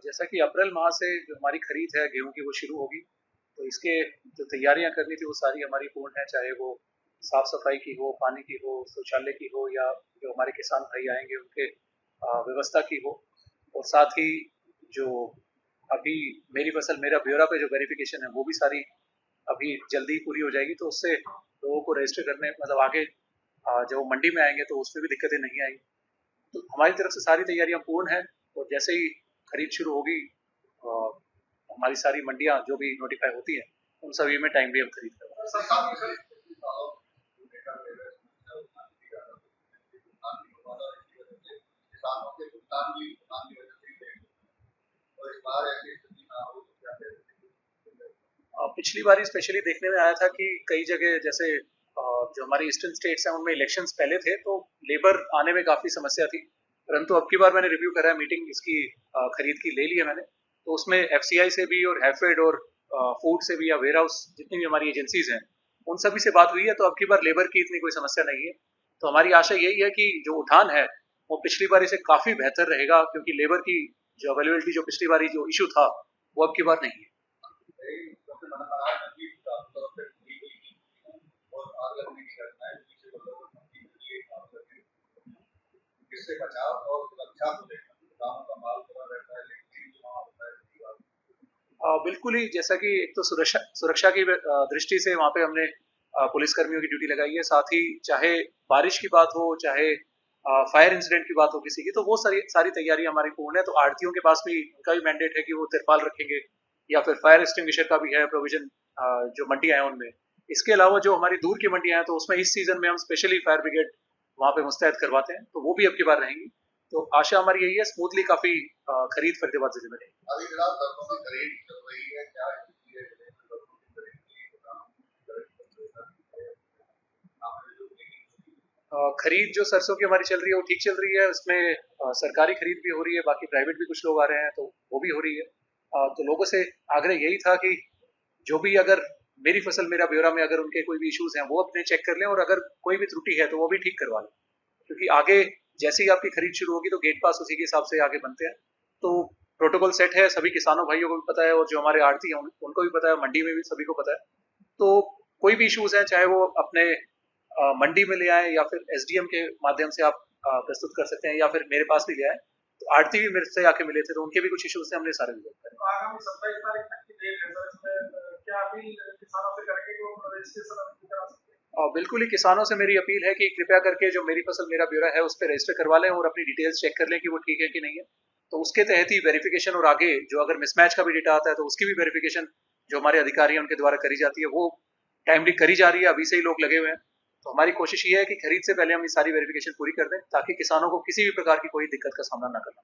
जैसा कि अप्रैल माह से जो हमारी खरीद है गेहूं की वो शुरू होगी, तो इसके जो तैयारियां करनी थी वो सारी हमारी पूर्ण है, चाहे वो साफ सफाई की हो, पानी की हो, शौचालय की हो, या जो हमारे किसान भाई आएंगे उनके व्यवस्था की हो। और साथ ही जो अभी मेरी फसल मेरा ब्यौरा पे जो वेरिफिकेशन है वो भी सारी अभी जल्दी पूरी हो जाएगी, तो उससे लोगों को रजिस्टर करने मतलब आगे जब वो मंडी में आएंगे तो उसमें भी दिक्कतें नहीं आएंगी। तो हमारी तरफ से सारी तैयारियां पूर्ण है, और जैसे ही खरीद शुरू होगी हमारी सारी मंडियां जो भी नोटिफाई होती हैं उन सभी में टाइमली हम खरीद करेंगे। पिछली बार स्पेशली देखने में आया था कि कई जगह जैसे जो हमारी ईस्टर्न स्टेट्स हैं उनमें इलेक्शंस पहले थे, तो लेबर आने में काफी समस्या थी। परंतु अब की बार मैंने रिव्यू करा है, मीटिंग इसकी खरीद की ले ली है मैंने, तो उसमें एफसीआई से भी और हैफेड और फूड से भी या वेयर हाउस जितनी भी हमारी एजेंसीज हैं उन सभी से बात हुई है, तो अब की बार लेबर की इतनी कोई समस्या नहीं है। तो हमारी आशा यही है कि जो उठान है वो पिछली बार से काफी बेहतर रहेगा, क्योंकि लेबर की जो अवेलेबिलिटी जो पिछली बार जो इशू था वो अब की बार नहीं है। इससे बचाव और सुरक्षा को लेकर किसानों का माल पूरा रहता है, लेकिन जो वहाँ होता है बिल्कुल ही, जैसा कि एक तो सुरक्षा सुरक्षा की दृष्टि से वहाँ पे हमने पुलिस कर्मियों की ड्यूटी लगाई है, साथ ही चाहे बारिश की बात हो, चाहे फायर इंसिडेंट की बात हो किसी की, तो वो सारी सारी तैयारी हमारी पूर्ण है। तो आड़तियों के पास भी उनका भी मैंडेट है कि वो तिरपाल रखेंगे, या फिर फायर एक्सटिंग्विशर का भी है प्रोविजन जो मंडियां हैं उनमें। इसके अलावा जो हमारी दूर की मंडियां हैं तो उसमें इस सीजन में हम स्पेशली फायर ब्रिगेड वहाँ पे मुस्तैद करवाते हैं, तो वो भी अब की बार रहेंगी। तो आशा हमारी यही है स्मूथली काफी खरीद फरीदाबाद जिले में रहेगी। अभी फिलहाल सरसों की खरीद चल रही है, क्या खरीद जो सरसों की हमारी चल रही है वो ठीक चल रही है, उसमें सरकारी खरीद भी हो रही है, बाकी प्राइवेट भी कुछ लोग आ रहे हैं तो वो भी हो रही है। तो लोगों से आग्रह यही था कि जो भी अगर मेरी फसल मेरा ब्यौरा में अगर उनके कोई भी इश्यूज हैं वो अपने चेक कर लें, और अगर कोई भी त्रुटि है तो वो भी ठीक करवा लें, क्योंकि आगे जैसे ही आपकी खरीद शुरू होगी तो गेट पास उसी के हिसाब से आगे बनते हैं। तो प्रोटोकॉल सेट है, सभी किसानों भाइयों को भी पता है, और जो हमारे आड़ती हैं उनको भी पता है, मंडी में भी सभी को पता है। तो कोई भी इश्यूज है चाहे वो अपने मंडी में ले आए या फिर एसडीएम के माध्यम से आप प्रस्तुत कर सकते हैं, या फिर मेरे पास भी ले आए। तो आड़ती भी मेरे से आके मिले थे, तो उनके भी कुछ इश्यूज थे, हमने सारे रिजॉल्व करे। तो आगामी 27 तारीख तक की डेट है सर, इसमें क्या अपील किसानों से करेंगे कि वो रजिस्ट्रेशन करा सकते हैं? बिल्कुल ही, किसानों से मेरी अपील है कि कृपया करके जो मेरी फसल मेरा ब्यौरा है उस पर रजिस्टर करवा लें और अपनी डिटेल्स चेक कर लें कि वो ठीक है कि नहीं है। तो उसके तहत ही वेरिफिकेशन, और आगे जो अगर मिसमैच का भी डेटा आता है तो उसकी भी वेरिफिकेशन जो हमारे अधिकारी हैं उनके द्वारा करी जाती है, वो टाइमली करी जा रही है, अभी से ही लोग लगे हुए हैं। तो हमारी कोशिश ये है कि खरीद से पहले हम ये सारी वेरिफिकेशन पूरी कर दें, ताकि किसानों को किसी भी प्रकार की कोई दिक्कत का सामना न करना।